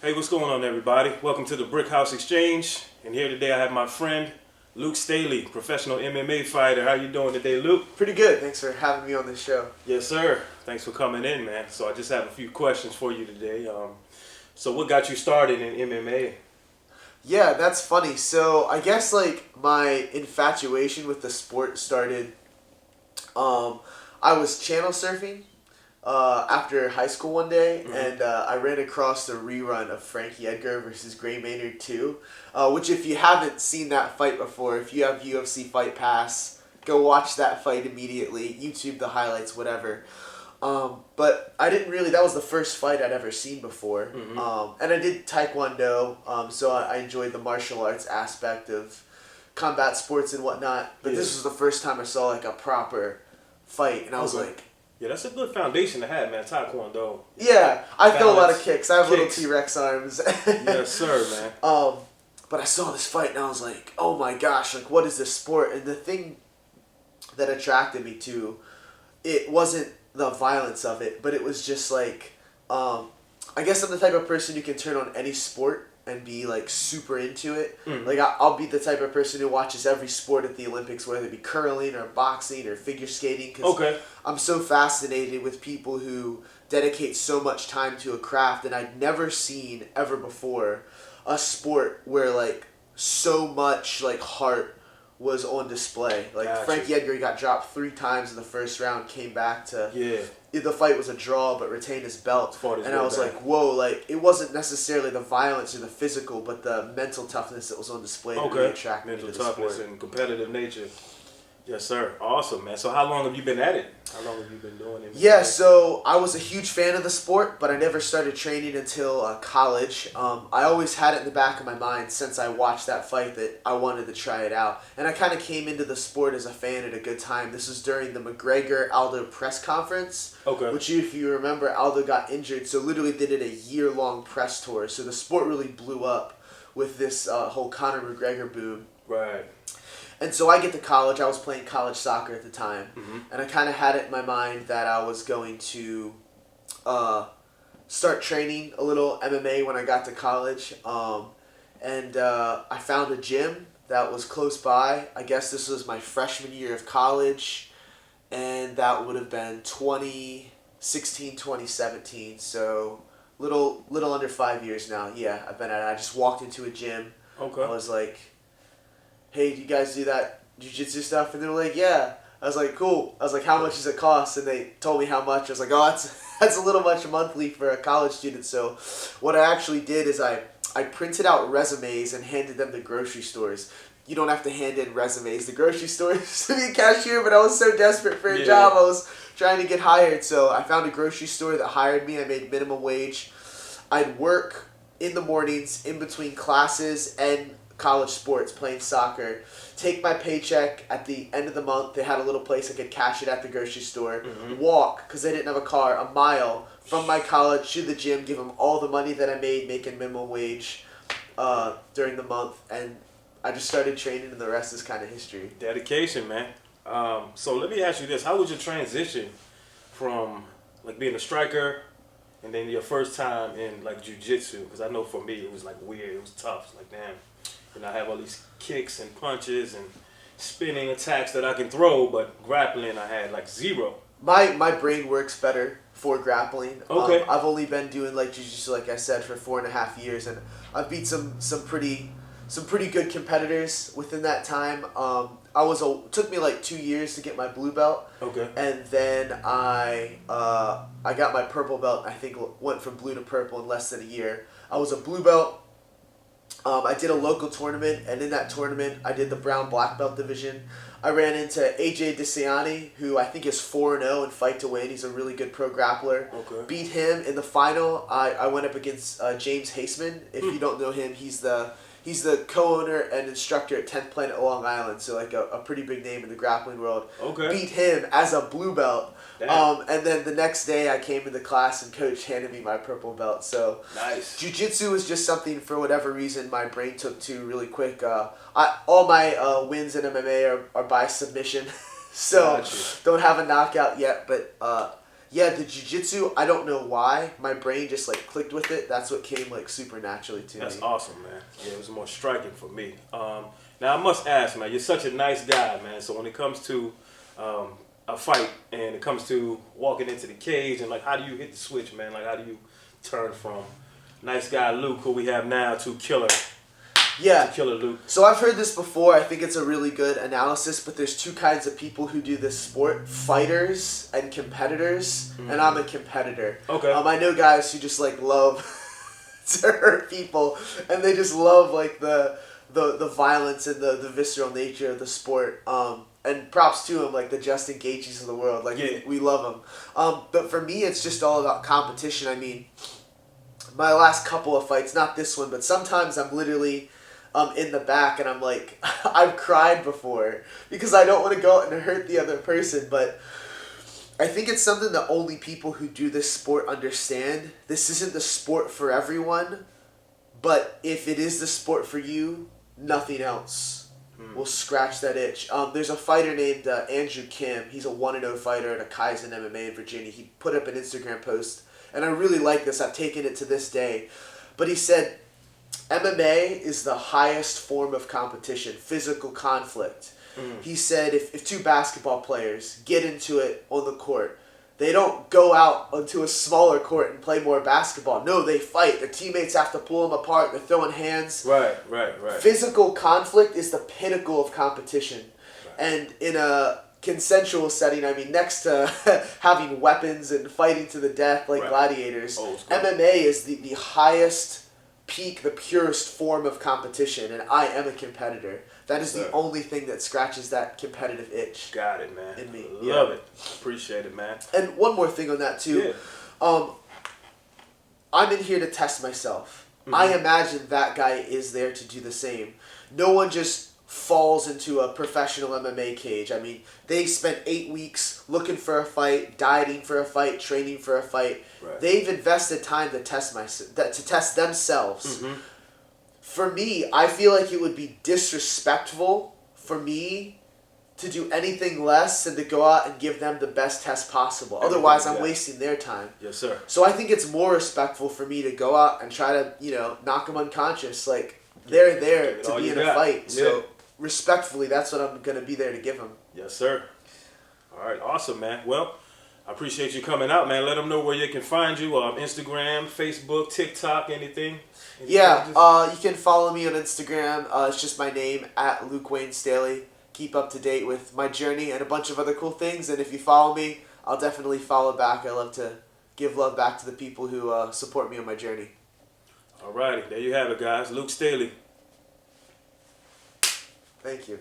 Hey, what's going on, everybody? Welcome to the Brickhouse Exchange. And here today I have my friend, Luke Staley, professional MMA fighter. How you doing today, Luke? Pretty good. Thanks for having me on this show. Yes, sir. Thanks for coming in, man. So I just have a few questions for you today. So what got you started in MMA? Yeah, that's funny. So I guess like my infatuation with the sport started. I was channel surfing after high school one day, and I ran across the rerun of Frankie Edgar versus Gray Maynard 2, which if you haven't seen that fight before, if you have UFC Fight Pass, go watch that fight immediately. YouTube the highlights, whatever. But I didn't really, that was the first fight I'd ever seen before. And I did Taekwondo, so I enjoyed the martial arts aspect of combat sports and whatnot. But this was the first time I saw like a proper fight, and I was like, yeah, that's a good foundation to have, man. Taekwondo. Yeah, I throw a lot of kicks. I have little T-Rex arms. Yes, sir, man. But I saw this fight, and I was like, oh my gosh, like, what is this sport? And the thing that attracted me to it wasn't the violence of it, but it was just like, I guess I'm the type of person who can turn on any sport and be like super into it. Like I'll be the type of person who watches every sport at the Olympics, whether it be curling or boxing or figure skating. Cause I'm so fascinated with people who dedicate so much time to a craft, and I'd never seen ever before a sport where like so much like heart was on display. Like Frankie Edgar got dropped 3 times in the first round, came back to the fight was a draw but retained his belt. And I was like, whoa, like it wasn't necessarily the violence or the physical, but the mental toughness that was on display that really attracted me to the sport. Mental toughness and competitive nature. Yes, sir. Awesome, man. So how long have you been at it? How long have you been doing it? Yeah, so I was a huge fan of the sport, but I never started training until college. I always had it in the back of my mind since I watched that fight that I wanted to try it out. And I kind of came into the sport as a fan at a good time. This was during the McGregor-Aldo press conference, which if you remember, Aldo got injured, so literally they did a year-long press tour. So the sport really blew up with this whole Conor McGregor boom. Right. And so I get to college. I was playing college soccer at the time. And I kind of had it in my mind that I was going to start training a little MMA when I got to college. And I found a gym that was close by. I guess this was my freshman year of college. And that would have been 2016, 2017. So little under 5 years now. Yeah, I've been at it. I just walked into a gym. I was like, hey, do you guys do that jiu-jitsu stuff? And they were like, yeah. I was like, cool. I was like, how much does it cost? And they told me how much. I was like, oh, that's a little much monthly for a college student. So what I actually did is I printed out resumes and handed them to grocery stores. You don't have to hand in resumes. The grocery store used to be a cashier, but I was so desperate for a job. I was trying to get hired. So I found a grocery store that hired me. I made minimum wage. I'd work in the mornings in between classes and college sports, playing soccer, take my paycheck at the end of the month. They had a little place I could cash it at the grocery store, walk, because I didn't have a car, a mile from my college to the gym, give them all the money that I made making minimum wage during the month, and I just started training, and the rest is kind of history. Dedication, man. So let me ask you this. How was your transition from like being a striker and then your first time in like jiu-jitsu? Because I know for me it was like weird, it was tough. It's like, damn. And I have all these kicks and punches and spinning attacks that I can throw, but grappling I had like zero. My brain works better for grappling. I've only been doing like jiu-jitsu, like I said, for 4.5 years, and I've beat some pretty good competitors within that time. Took me like 2 years to get my blue belt. And then I got my purple belt. I think went from blue to purple in less than a year. I was a blue belt. I did a local tournament, and in that tournament, I did the brown black belt division. I ran into AJ DeCiani, who I think is 4-0 in Fight to Win. He's a really good pro grappler. Beat him in the final. I went up against James Haseman. If you don't know him, he's the co-owner and instructor at 10th Planet Long Island, so like a pretty big name in the grappling world. Beat him as a blue belt. And then the next day I came into class and coach handed me my purple belt. So jiu-jitsu was just something, for whatever reason, my brain took to really quick. All my wins in MMA are by submission. So don't have a knockout yet, but Yeah, the jiu-jitsu, I don't know why. My brain just like clicked with it. That's what came like super naturally to me. That's awesome, man. Yeah, it was more striking for me. Now I must ask, man, you're such a nice guy, man. So when it comes to a fight and it comes to walking into the cage and like how do you hit the switch, man? Like how do you turn from nice guy Luke, who we have now, to killer? Yeah. To killer Luke. So I've heard this before. I think it's a really good analysis, but there's two kinds of people who do this sport: fighters and competitors. And I'm a competitor. Okay. I know guys who just like love to hurt people, and they just love like the violence and the visceral nature of the sport. And props to them, like the Justin Gaethjes of the world. Like we love them. But for me, it's just all about competition. I mean, my last couple of fights, not this one, but sometimes I'm literally in the back and I'm like, I've cried before because I don't want to go out and hurt the other person. But I think it's something that only people who do this sport understand. This isn't the sport for everyone, but if it is the sport for you, nothing else will scratch that itch. There's a fighter named Andrew Kim. He's a 1-0 fighter at a Kaizen MMA in Virginia. He put up an Instagram post, and I really like this. I've taken it to this day. But he said, MMA is the highest form of competition, physical conflict. He said if two basketball players get into it on the court, they don't go out onto a smaller court and play more basketball. No, they fight. Their teammates have to pull them apart. They're throwing hands. Right. Physical conflict is the pinnacle of competition. Right. And in a consensual setting, I mean, next to having weapons and fighting to the death like gladiators, MMA is the highest peak, the purest form of competition, and I am a competitor. That is the only thing that scratches that competitive itch. Got it, man. In me. Love it. Appreciate it, man. And one more thing on that, too. Yeah. I'm in here to test myself. I imagine that guy is there to do the same. No one just falls into a professional MMA cage. I mean, they spent 8 weeks looking for a fight, dieting for a fight, training for a fight. Right. They've invested time to test themselves. For me, I feel like it would be disrespectful for me to do anything less than to go out and give them the best test possible. Otherwise, I'm wasting their time. Yes, sir. So I think it's more respectful for me to go out and try to, knock them unconscious. Like, they're there to be in a fight. So respectfully, that's what I'm going to be there to give them. Yes, sir. All right, awesome, man. Well, I appreciate you coming out, man. Let them know where you can find you. Instagram, Facebook, TikTok, anything? Yeah, you can follow me on Instagram. It's just my name, @LukeWayneStaley. Keep up to date with my journey and a bunch of other cool things. And if you follow me, I'll definitely follow back. I love to give love back to the people who support me on my journey. All righty, there you have it, guys. Luke Staley. Thank you.